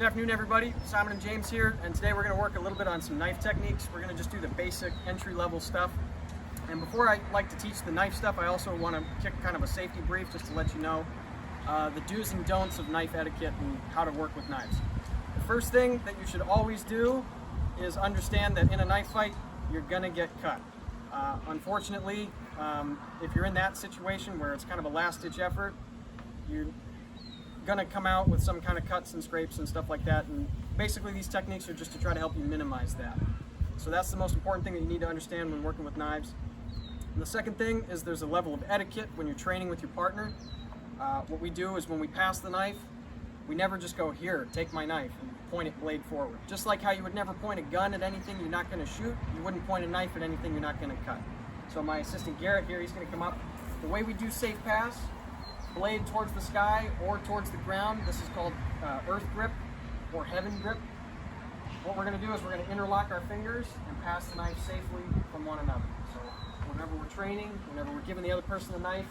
Good afternoon, everybody. Simon and James here, and today we're going to work a little bit on some knife techniques. We're going to just do the basic entry-level stuff. And before I like to teach the knife stuff, I also want to kick kind of a safety brief just to let you know the do's and don'ts of knife etiquette and how to work with knives. The first thing that you should always do is understand that in a knife fight, you're going to get cut. Unfortunately, if you're in that situation where it's kind of a last-ditch effort, you're gonna come out with some kind of cuts and scrapes and stuff like that, and basically these techniques are just to try to help you minimize that. So that's the most important thing that you need to understand when working with knives. And the second thing is there's a level of etiquette when you're training with your partner. What we do is when we pass the knife, we never just go, here, take my knife, and point it blade forward. Just like how you would never point a gun at anything you're not gonna shoot, you wouldn't point a knife at anything you're not gonna cut. So my assistant Garrett here, he's gonna come up. The way we do safe pass, blade towards the sky or towards the ground. This is called earth grip or heaven grip. What we're going to do is we're going to interlock our fingers and pass the knife safely from one another. So whenever we're training, whenever we're giving the other person the knife,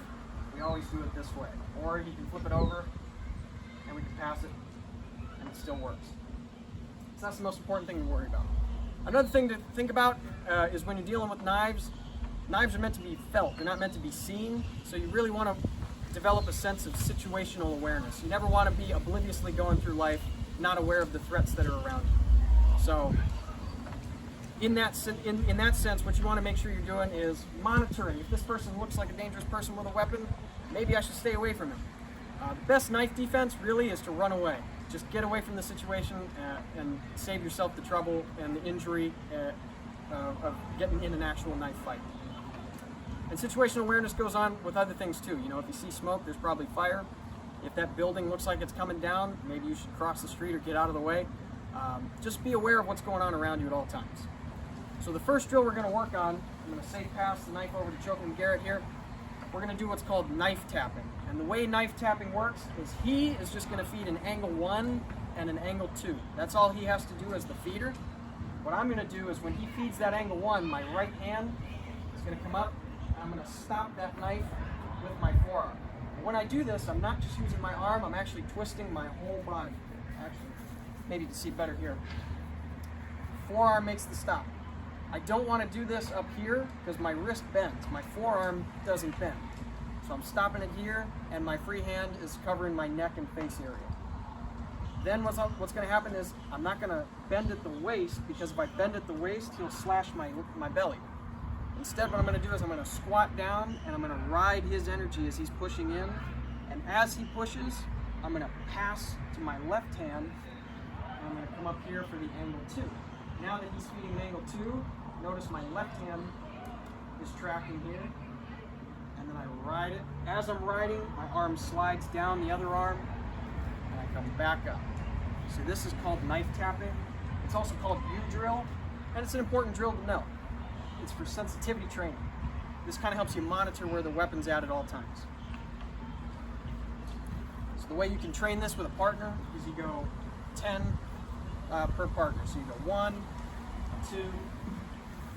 we always do it this way. Or you can flip it over and we can pass it and it still works. So that's the most important thing to worry about. Another thing to think about is when you're dealing with knives, knives are meant to be felt, they're not meant to be seen. So you really want to develop a sense of situational awareness. You never want to be obliviously going through life not aware of the threats that are around you. So in that sense, what you want to make sure you're doing is monitoring. If this person looks like a dangerous person with a weapon, maybe I should stay away from him. The best knife defense really is to run away. Just get away from the situation and save yourself the trouble and the injury of getting in an actual knife fight. And situational awareness goes on with other things too. You know, if you see smoke, there's probably fire. If that building looks like it's coming down, maybe you should cross the street or get out of the way. Just be aware of what's going on around you at all times. So the first drill we're going to work on, I'm going to safe pass the knife over to Chokin Garrett here. We're going to do what's called knife tapping. And the way knife tapping works is he is just going to feed an angle 1 and an angle 2. That's all he has to do as the feeder. What I'm going to do is when he feeds that angle 1, my right hand is going to come up. I'm going to stop that knife with my forearm. And when I do this, I'm not just using my arm, I'm actually twisting my whole body. Actually, maybe you can see better here. Forearm makes the stop. I don't want to do this up here because my wrist bends. My forearm doesn't bend. So I'm stopping it here, and my free hand is covering my neck and face area. Then what's going to happen is I'm not going to bend at the waist, because if I bend at the waist, he'll slash my belly. Instead, what I'm going to do is I'm going to squat down and I'm going to ride his energy as he's pushing in. And as he pushes, I'm going to pass to my left hand and I'm going to come up here for the angle 2. Now that he's feeding an angle 2, notice my left hand is tracking here. And then I ride it. As I'm riding, my arm slides down the other arm and I come back up. So this is called knife tapping. It's also called U-drill, and it's an important drill to know. It's for sensitivity training. This kind of helps you monitor where the weapon's at all times. So the way you can train this with a partner is you go 10 per partner. So you go 1, 2,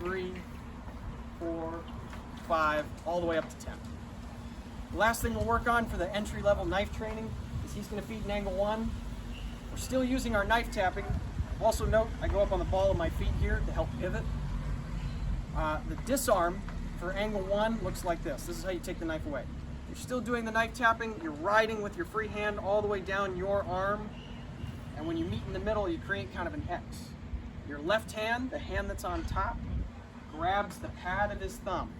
3, 4, 5, all the way up to 10. The last thing we'll work on for the entry-level knife training is he's going to feed an angle 1. We're still using our knife tapping. Also note, I go up on the ball of my feet here to help pivot. The disarm for angle 1 looks like this. This is how you take the knife away. You're still doing the knife tapping, you're riding with your free hand all the way down your arm, and when you meet in the middle, you create kind of an X. Your left hand, the hand that's on top, grabs the pad of his thumb.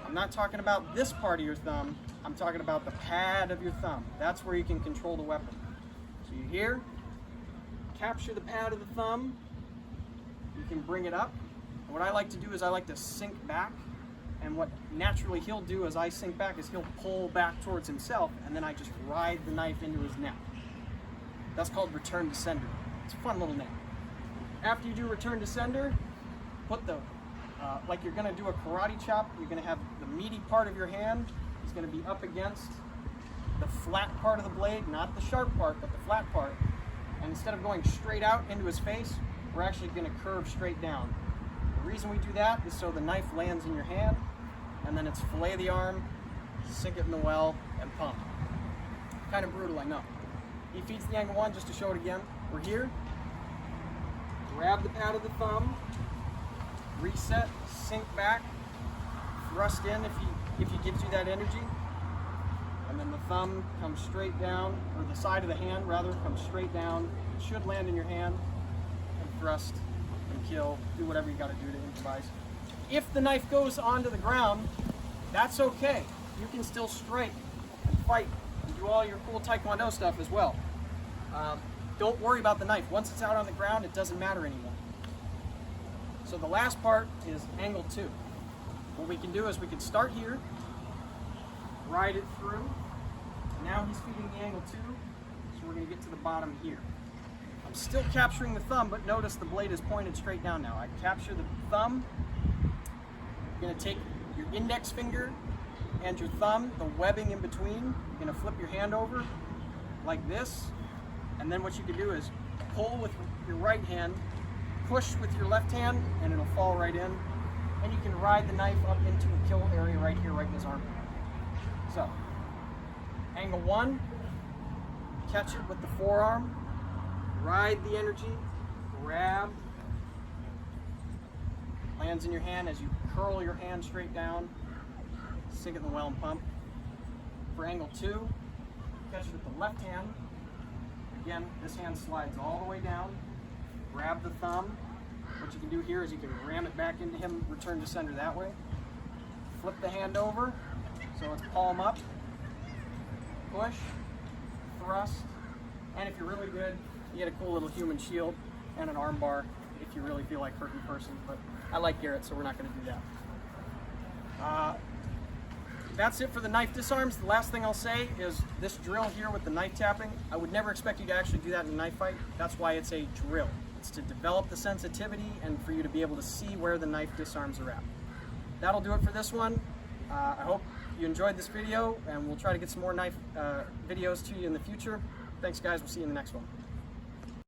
I'm not talking about this part of your thumb, I'm talking about the pad of your thumb. That's where you can control the weapon. So you here, capture the pad of the thumb, you can bring it up. What I like to do is I like to sink back, and what naturally he'll do as I sink back is he'll pull back towards himself, and then I just ride the knife into his neck. That's called return to sender. It's a fun little name. After you do return to sender, put the, like you're gonna do a karate chop, you're gonna have the meaty part of your hand is gonna be up against the flat part of the blade, not the sharp part, but the flat part. And instead of going straight out into his face, we're actually gonna curve straight down. The reason we do that is so the knife lands in your hand, and then it's fillet the arm, sink it in the well, and pump. Kind of brutal, I know. He feeds the angle 1 just to show it again. We're here. Grab the pad of the thumb, reset, sink back, thrust in if he gives you that energy, and then the thumb comes straight down, or the side of the hand rather, comes straight down. It should land in your hand, and thrust and kill. Do whatever you got to do to improvise. If the knife goes onto the ground, that's okay. You can still strike and fight and do all your cool Taekwondo stuff as well. Don't worry about the knife. Once it's out on the ground, it doesn't matter anymore. So the last part is angle 2. What we can do is we can start here, ride it through. Now he's feeding the angle 2, so we're going to get to the bottom here. I'm still capturing the thumb, but notice the blade is pointed straight down now. I capture the thumb. You're going to take your index finger and your thumb, the webbing in between. You're going to flip your hand over like this. And then what you can do is pull with your right hand, push with your left hand, and it'll fall right in. And you can ride the knife up into a kill area right here, right in his arm. So, angle 1, catch it with the forearm, ride the energy, grab, lands in your hand as you curl your hand straight down, sink it in the well and pump. For angle 2, catch it with the left hand. Again, this hand slides all the way down, grab the thumb. What you can do here is you can ram it back into him, return to sender that way. Flip the hand over, so it's palm up, push, thrust, and if you're really good, you get a cool little human shield and an arm bar if you really feel like hurting a person, but I like Garrett, so we're not going to do that. That's it for the knife disarms. The last thing I'll say is this drill here with the knife tapping, I would never expect you to actually do that in a knife fight. That's why it's a drill. It's to develop the sensitivity and for you to be able to see where the knife disarms are at. That'll do it for this one. I hope you enjoyed this video, and we'll try to get some more knife videos to you in the future. Thanks guys, we'll see you in the next one.